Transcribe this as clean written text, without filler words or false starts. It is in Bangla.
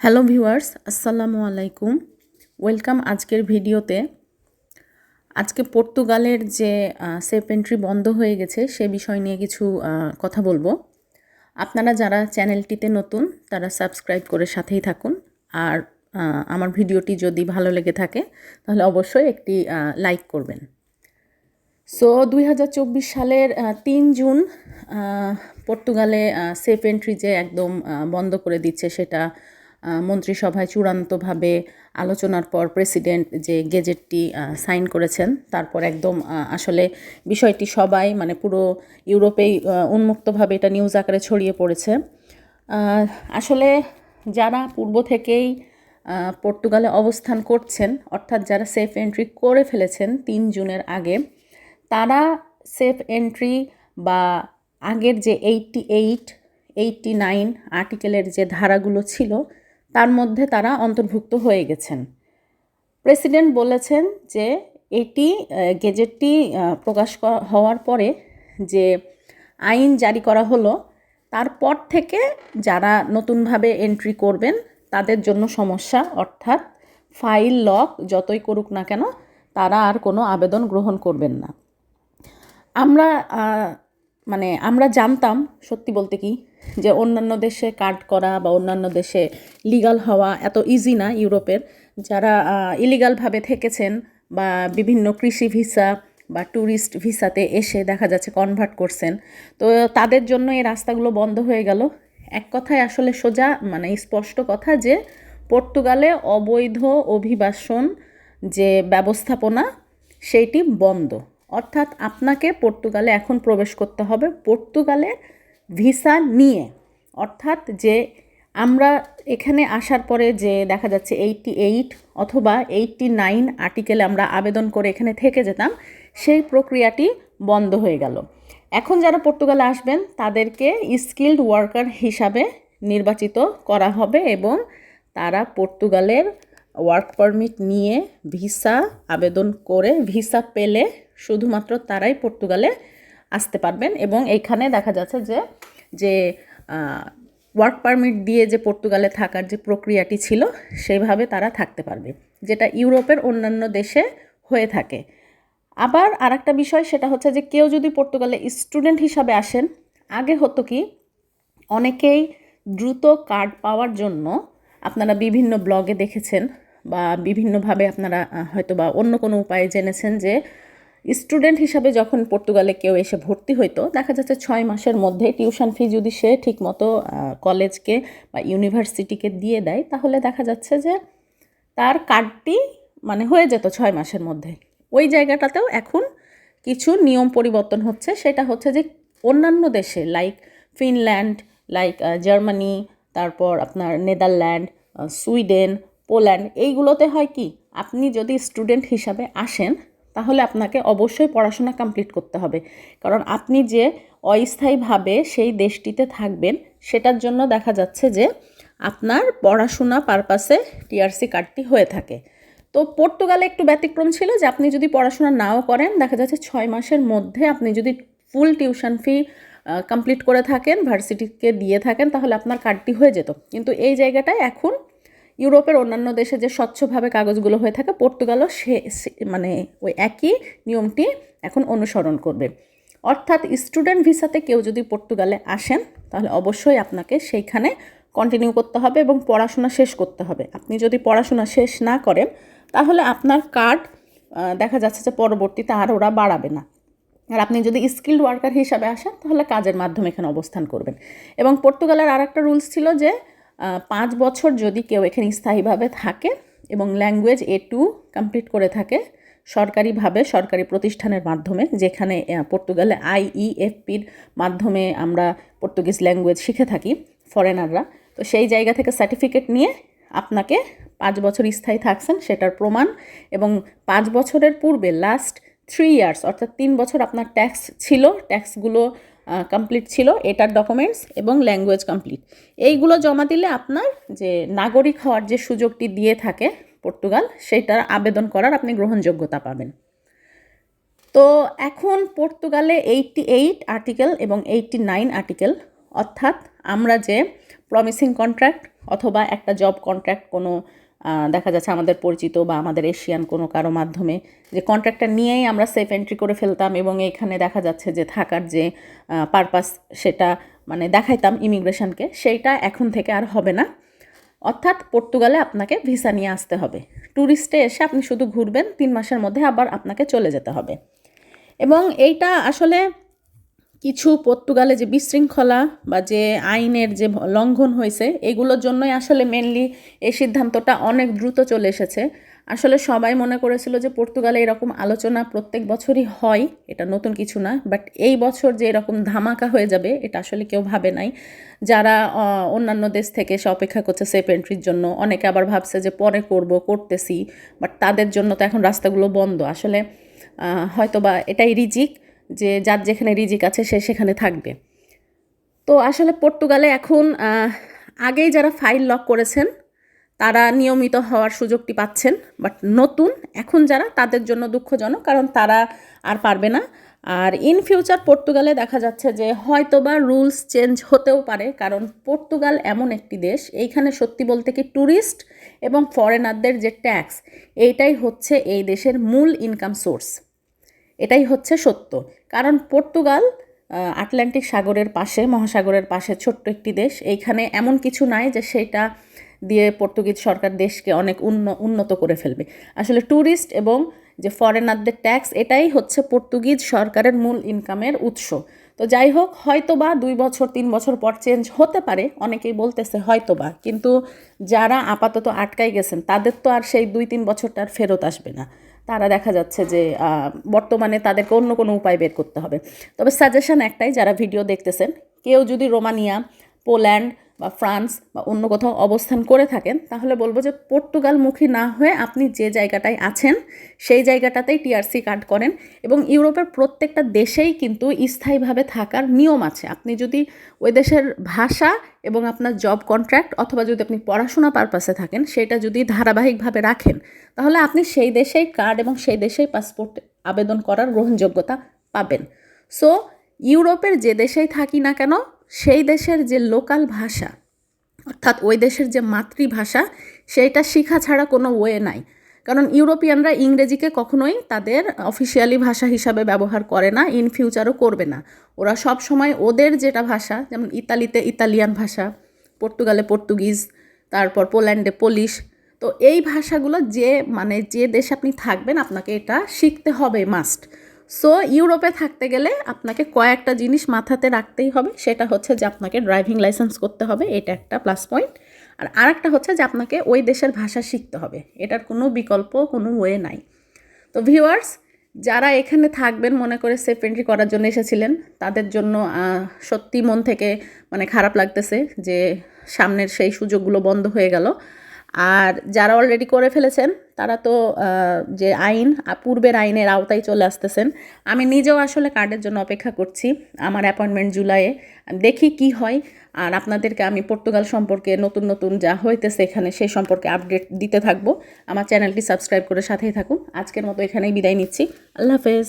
হ্যালো ভিউয়ার্স, আসসালামু আলাইকুম। ওয়েলকাম আজকের ভিডিওতে। আজকে পর্তুগালের যে সেফ এন্ট্রি বন্ধ হয়ে গেছে সে বিষয় নিয়ে কিছু কথা বলবো। আপনারা যারা চ্যানেলটিতে নতুন তারা সাবস্ক্রাইব করে সাথেই থাকুন। আর আমার ভিডিওটি যদি ভালো লেগে থাকে তাহলে অবশ্যই একটি লাইক করবেন। সো 2024 সালের 3 জুন পর্তুগালে সেফ এন্ট্রি যে একদম বন্ধ করে দিচ্ছে সেটা মন্ত্রিসভায় চূড়ান্তভাবে আলোচনার পর প্রেসিডেন্ট যে গেজেটটি সাইন করেছেন তারপর একদম আসলে বিষয়টি সবাই মানে পুরো ইউরোপেই উন্মুক্তভাবে এটা নিউজ আকারে ছড়িয়ে পড়েছে। আসলে যারা পূর্ব থেকেই পর্তুগালে অবস্থান করছেন অর্থাৎ যারা সেফ এন্ট্রি করে ফেলেছেন 3 জুনের আগে, তারা সেফ এন্ট্রি বা আগের যে 88, 89 আর্টিকেলের যে ধারাগুলো ছিল তার মধ্যে তারা অন্তর্ভুক্ত হয়ে গেছেন। প্রেসিডেন্ট বলেছেন যে এটি গেজেটটি প্রকাশ হওয়ার পরে যে আইন জারি করা হলো তারপর থেকে যারা নতুনভাবে এন্ট্রি করবেন তাদের জন্য সমস্যা, অর্থাৎ ফাইল লক যতই করুক না কেন তারা আর কোনো আবেদন গ্রহণ করবেন না। আমরা জানতাম সত্যি বলতে কি যে অন্যান্য দেশে কার্ড করা বা অন্যান্য দেশে লিগাল হওয়া এত ইজি না। ইউরোপের যারা ইলিগালভাবে থেকেছেন বা বিভিন্ন কৃষি ভিসা বা ট্যুরিস্ট ভিসাতে এসে দেখা যাচ্ছে কনভার্ট করছেন, তো তাদের জন্য এই রাস্তাগুলো বন্ধ হয়ে গেল। এক কথায় আসলে সোজা মানে স্পষ্ট কথা যে পর্তুগালে অবৈধ অভিবাসন যে ব্যবস্থাপনা সেইটি বন্ধ। অর্থাৎ আপনাকে পর্তুগালে এখন প্রবেশ করতে হবে পর্তুগালে ভিসা নিয়ে। অর্থাৎ যে আমরা এখানে আসার পরে যে দেখা যাচ্ছে 88 অথবা 89 আর্টিকেলে আমরা আবেদন করে এখানে থেকে যেতাম, সেই প্রক্রিয়াটি বন্ধ হয়ে গেল। এখন যারা পর্তুগালে আসবেন তাদেরকে স্কিল্ড ওয়ার্কার হিসাবে নির্বাচিত করা হবে এবং তারা পর্তুগালের ওয়ার্ক পারমিট নিয়ে ভিসা আবেদন করে ভিসা পেলে শুধুমাত্র তারাই পর্তুগালে আসতে পারবেন। এবং এইখানে দেখা যাচ্ছে যে ওয়ার্ক পারমিট দিয়ে যে পর্তুগালে থাকার যে প্রক্রিয়াটি ছিল সেভাবে তারা থাকতে পারবে, যেটা ইউরোপের অন্যান্য দেশে হয়ে থাকে। আবার আরেকটা বিষয় সেটা হচ্ছে যে কেউ যদি পর্তুগালে স্টুডেন্ট হিসাবে আসেন, আগে হতো কি অনেকেই দ্রুত কার্ড পাওয়ার জন্য আপনারা বিভিন্ন ব্লগে দেখেছেন বা বিভিন্নভাবে আপনারা হয়তো বা অন্য কোনো উপায়ে জেনেছেন যে স্টুডেন্ট হিসাবে যখন পর্তুগালে কেউ এসে ভর্তি হইতো দেখা যাচ্ছে 6 মাসের মধ্যে টিউশন ফি যদি সে ঠিকমতো কলেজকে বা ইউনিভার্সিটিকে দিয়ে দেয় তাহলে দেখা যাচ্ছে যে তার কার্ডটি মানে হয়ে যেত 6 মাসের মধ্যে। ওই জায়গাটাতেও এখন কিছু নিয়ম পরিবর্তন হচ্ছে, সেটা হচ্ছে যে অন্যান্য দেশে লাইক ফিনল্যান্ড, লাইক জার্মানি, তারপর আপনার নেদারল্যান্ড, সুইডেন, পোল্যান্ড, এইগুলোতে হয় কি আপনি যদি স্টুডেন্ট হিসাবে আসেন তাহলে আপনাকে অবশ্যই পড়াশোনা কমপ্লিট করতে হবে, কারণ আপনি যে অস্থায়ীভাবে সেই দেশটিতে থাকবেন সেটার জন্য দেখা যাচ্ছে যে আপনার পড়াশোনা পারপাসে টিআরসি কার্ডটি হয়ে থাকে। তো পর্তুগালে একটু ব্যতিক্রম ছিল যে আপনি যদি পড়াশোনা নাও করেন দেখা যাচ্ছে 6 মাসের মধ্যে আপনি যদি ফুল টিউশন ফি কমপ্লিট করে থাকেন, ভার্সিটিকে দিয়ে থাকেন, তাহলে আপনার কার্ডটি হয়ে যেত। কিন্তু এই জায়গাটায় এখন ইউরোপের অন্যান্য দেশে যে স্বচ্ছভাবে কাগজগুলো হয়ে থাকে পর্তুগালও মানে ওই একই নিয়মটি এখন অনুসরণ করবে। অর্থাৎ স্টুডেন্ট ভিসাতে কেউ যদি পর্তুগালে আসেন তাহলে অবশ্যই আপনাকে সেইখানে কন্টিনিউ করতে হবে এবং পড়াশোনা শেষ করতে হবে। আপনি যদি পড়াশোনা শেষ না করেন তাহলে আপনার কার্ড দেখা যাচ্ছে যে পরবর্তীতে আর ওরা বাড়াবে না। আর আপনি যদি স্কিল্ড ওয়ার্কার হিসাবে আসেন তাহলে কাজের মাধ্যমে এখানে অবস্থান করবেন। এবং পর্তুগালের আর একটা রুলস ছিল যে 5 বছর যদি কেউ এখানে স্থায়ীভাবে থাকে এবং ল্যাঙ্গুয়েজ A2 কমপ্লিট করে থাকে সরকারিভাবে সরকারি প্রতিষ্ঠানের মাধ্যমে, যেখানে পর্তুগালে IEFPর মাধ্যমে আমরা পর্তুগিজ ল্যাঙ্গুয়েজ শিখে থাকি ফরেনাররা, তো সেই জায়গা থেকে সার্টিফিকেট নিয়ে আপনাকে 5 বছর স্থায়ী থাকছেন সেটার প্রমাণ এবং 5 বছরের পূর্বে লাস্ট 3 ইয়ার্স অর্থাৎ 3 বছর আপনার ট্যাক্স ছিল, ট্যাক্সগুলো কমপ্লিট ছিল, এটার ডকুমেন্টস এবং ল্যাঙ্গুয়েজ কমপ্লিট, এইগুলো জমা দিলে আপনার যে নাগরিক হওয়ার যে সুযোগটি দিয়ে থাকে পর্তুগাল সেটার আবেদন করার আপনি গ্রহণযোগ্যতা পাবেন। তো এখন পর্তুগালে 88 আর্টিকেল এবং 89 আর্টিকেল অর্থাৎ আমরা যে প্রমিসিং কন্ট্রাক্ট অথবা একটা জব কন্ট্রাক্ট কোনো দেখা যাচ্ছে আমাদের পরিচিত বা আমাদের এশিয়ান কোনো কারো মাধ্যমে যে কন্ট্রাক্টটা নিয়েই আমরা সেফ এন্ট্রি করে ফেলতাম এবং এইখানে দেখা যাচ্ছে যে থাকার যে পারপাস সেটা মানে দেখাইতাম ইমিগ্রেশনকে, সেইটা এখন থেকে আর হবে না। অর্থাৎ পর্তুগালে আপনাকে ভিসা নিয়ে আসতে হবে। ট্যুরিস্টে এসে আপনি শুধু ঘুরবেন, 3 মাসের মধ্যে আবার আপনাকে চলে যেতে হবে। এবং এইটা আসলে কিছু পর্তুগালে যে বিশৃঙ্খলা বা যে আইনের যে লঙ্ঘন হয়েছে এগুলোর জন্যই আসলে মেনলি এই সিদ্ধান্তটা অনেক দ্রুত চলে এসেছে। আসলে সবাই মনে করেছিল যে পর্তুগালে এরকম আলোচনা প্রত্যেক বছরই হয়, এটা নতুন কিছু না, বাট এই বছর যে এরকম ধামাকা হয়ে যাবে এটা আসলে কেউ ভাবে নাই। যারা অন্যান্য দেশ থেকে এসে অপেক্ষা করছে সেফ এন্ট্রির জন্য, অনেকে আবার ভাবছে যে পরে করতেছি, বাট তাদের জন্য তো এখন রাস্তাগুলো বন্ধ। আসলে হয়তো বা এটাই রিজিক, যে যার যেখানে রিজিক আছে সে সেখানে থাকবে। তো আসলে পর্তুগালে এখন আগেই যারা ফাইল লক করেছেন তারা নিয়মিত হওয়ার সুযোগটি পাচ্ছেন, বাট নতুন এখন যারা তাদের জন্য দুঃখজনক, কারণ তারা আর পারবে না। আর ইন ফিউচার পর্তুগালে দেখা যাচ্ছে যে হয়তোবা রুলস চেঞ্জ হতেও পারে, কারণ পর্তুগাল এমন একটি দেশ, এইখানে সত্যি বলতে কি ট্যুরিস্ট এবং ফরেনারদের যে ট্যাক্স, এইটাই হচ্ছে এই দেশের মূল ইনকাম সোর্স। এটাই হচ্ছে সত্য, কারণ পর্তুগাল আটলান্টিক সাগরের পাশে, মহাসাগরের পাশে ছোট্ট একটি দেশ। এইখানে এমন কিছু নাই যে সেটা দিয়ে পর্তুগিজ সরকার দেশকে অনেক উন্নত করে ফেলবে। আসলে ট্যুরিস্ট এবং যে ফরেনারদের ট্যাক্স, এটাই হচ্ছে পর্তুগিজ সরকারের মূল ইনকামের উৎস। তো যাই হোক, হয়তোবা 2 বছর 3 বছর পর চেঞ্জ হতে পারে, অনেকেই বলতেছে হয়তোবা, কিন্তু যারা আপাতত আটকাই গেছেন তাদের তো আর সেই 2-3 বছরটা আর ফেরত আসবে না। তারা দেখা যাচ্ছে যে বর্তমানে তাদেরকে অন্য কোনো উপায় বের করতে হবে। তবে সাজেশন একটাই, যারা ভিডিও দেখতেছেন, কেউ যদি রোমানিয়া, পোল্যান্ড বা ফ্রান্স বা অন্য কোথাও অবস্থান করে থাকেন, তাহলে বলবো যে পর্তুগালমুখী না হয়ে আপনি যে জায়গাটায় আছেন সেই জায়গাটাতেই টিআরসি কার্ড করেন। এবং ইউরোপের প্রত্যেকটা দেশেই কিন্তু স্থায়ীভাবে থাকার নিয়ম আছে। আপনি যদি ওই দেশের ভাষা এবং আপনার জব কন্ট্রাক্ট অথবা যদি আপনি পড়াশোনা পারপাসে থাকেন সেটা যদি ধারাবাহিকভাবে রাখেন, তাহলে আপনি সেই দেশেই কার্ড এবং সেই দেশেই পাসপোর্ট আবেদন করার গ্রহণযোগ্যতা পাবেন। সো ইউরোপের যে দেশেই থাকি না কেন, সেই দেশের যে লোকাল ভাষা, অর্থাৎ ওই দেশের যে মাতৃভাষা, সেইটা শেখা ছাড়া কোনো ওয়ে নাই। কারণ ইউরোপিয়ানরা ইংরেজিকে কখনোই তাদের অফিসিয়ালি ভাষা হিসাবে ব্যবহার করে না, ইন ফিউচারও করবে না। ওরা সব সময় ওদের যেটা ভাষা, যেমন ইতালিতে ইতালিয়ান ভাষা, পর্তুগালে পর্তুগিজ, তারপর পোল্যান্ডে পোলিশ, তো এই ভাষাগুলো যে দেশে আপনি থাকবেন আপনাকে এটা শিখতে হবে মাস্ট। সো ইউরোপে থাকতে গেলে আপনাকে কয়েকটা জিনিস মাথাতে রাখতেই হবে। সেটা হচ্ছে যে আপনাকে ড্রাইভিং লাইসেন্স করতে হবে, এটা একটা প্লাস পয়েন্ট। আর আরেকটা হচ্ছে যে আপনাকে ওই দেশের ভাষা শিখতে হবে, এটার কোনো বিকল্প কোনো ওয়ে নাই। তো ভিউয়ার্স, যারা এখানে থাকবেন মনে করে সেফ এন্ট্রি করার জন্য এসেছিলেন, তাদের জন্য সত্যি মন থেকে মানে খারাপ লাগতেছে যে সামনের সেই সুযোগগুলো বন্ধ হয়ে গেল। আর যারা অলরেডি করে ফেলেছেন তারা তো যে পূর্বের আইনের আওতায় চলে আসতেছেন। আমি নিজেও আসলে কার্ডের জন্য অপেক্ষা করছি, আমার অ্যাপয়েন্টমেন্ট জুলাইয়ে, দেখি কি হয়। আর আপনাদেরকে আমি পর্তুগাল সম্পর্কে নতুন নতুন যা হইতেছে এখানে সেই সম্পর্কে আপডেট দিতে থাকবো। আমার চ্যানেলটি সাবস্ক্রাইব করে সাথেই থাকুন। আজকের মতো এখানেই বিদায় নিচ্ছি। আল্লাহ হাফেজ।